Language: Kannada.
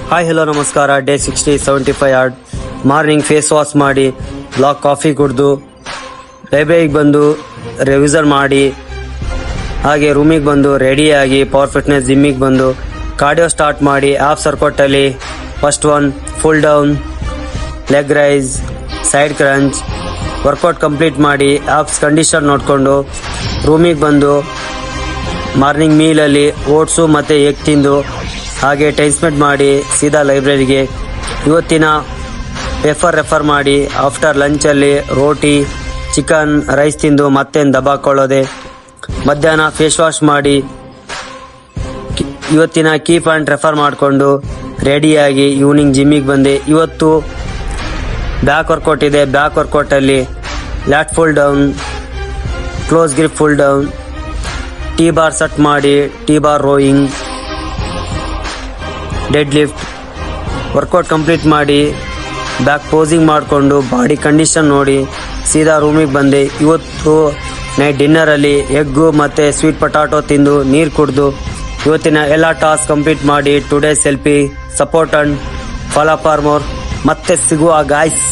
ಹಾಯ್ ಹಲೋ ನಮಸ್ಕಾರ. ಡೇ 75 ಆರ್ಡ್ ಮಾರ್ನಿಂಗ್ ಫೇಸ್ ವಾಶ್ ಮಾಡಿ ಬ್ಲಾಕ್ ಕಾಫಿ ಕುಡಿದು ಲೈಬ್ರರಿಗೆ ಬಂದು ರಿವಿಸನ್ ಮಾಡಿ ಹಾಗೆ ರೂಮಿಗೆ ಬಂದು ರೆಡಿಯಾಗಿ ಪವರ್ ಫಿಟ್ನೆಸ್ ಜಿಮ್ಮಿಗೆ ಬಂದು ಕಾರ್ಡಿಯೋ ಸ್ಟಾರ್ಟ್ ಮಾಡಿ ಆಫ್ ಸರ್ಕೌಟಲ್ಲಿ first one pull down, leg raise, side crunch workout complete ಮಾಡಿ ಆಫ್ಸ್ ಕಂಡೀಷನ್ ನೋಡಿಕೊಂಡು ರೂಮಿಗೆ ಬಂದು ಮಾರ್ನಿಂಗ್ ಮೀಲಲ್ಲಿ ಓಟ್ಸು ಮತ್ತು ಎಗ್ ತಿಂದು ಹಾಗೆ ಟೈಮ್ ಸ್ಪೆಂಡ್ ಮಾಡಿ ಸೀದಾ ಲೈಬ್ರರಿಗೆ ಇವತ್ತಿನ ರೆಫರ್ ಮಾಡಿ ಆಫ್ಟರ್ ಲಂಚಲ್ಲಿ ರೋಟಿ ಚಿಕನ್ ರೈಸ್ ತಿಂದು ಮತ್ತೇನು ದಬಾಕೊಳ್ಳೋದೆ. ಮಧ್ಯಾಹ್ನ ಫೇಸ್ ವಾಶ್ ಮಾಡಿ ಇವತ್ತಿನ ಕೀ ಪಾಯಿಂಟ್ ರೆಫರ್ ಮಾಡಿಕೊಂಡು ರೆಡಿಯಾಗಿ ಈವ್ನಿಂಗ್ ಜಿಮ್ಮಿಗೆ ಬಂದೆ. ಇವತ್ತು ಬ್ಯಾಕ್ ವರ್ಕೌಟ್ ಇದೆ. ಬ್ಯಾಕ್ ವರ್ಕೌಟಲ್ಲಿ lat pull down, close grip pull down, T bar set ಮಾಡಿ T bar rowing, deadlift workout complete ಮಾಡಿ ಬ್ಯಾಕ್ ಪೋಸಿಂಗ್ ಮಾಡಿಕೊಂಡು ಬಾಡಿ ಕಂಡೀಷನ್ ನೋಡಿ ಸೀದಾ ರೂಮಿಗೆ ಬಂದೆ. ಇವತ್ತು ನೈಟ್ ಡಿನ್ನರಲ್ಲಿ ಎಗ್ಗು ಮತ್ತು ಸ್ವೀಟ್ ಪೊಟಾಟೊ ತಿಂದು ನೀರು ಕುಡಿದು ಇವತ್ತಿನ ಎಲ್ಲ ಟಾಸ್ಕ್ ಕಂಪ್ಲೀಟ್ ಮಾಡಿ today selfie support and follow for more. ಮತ್ತೆ ಸಿಗುವ ಗಾಯ್ಸ್.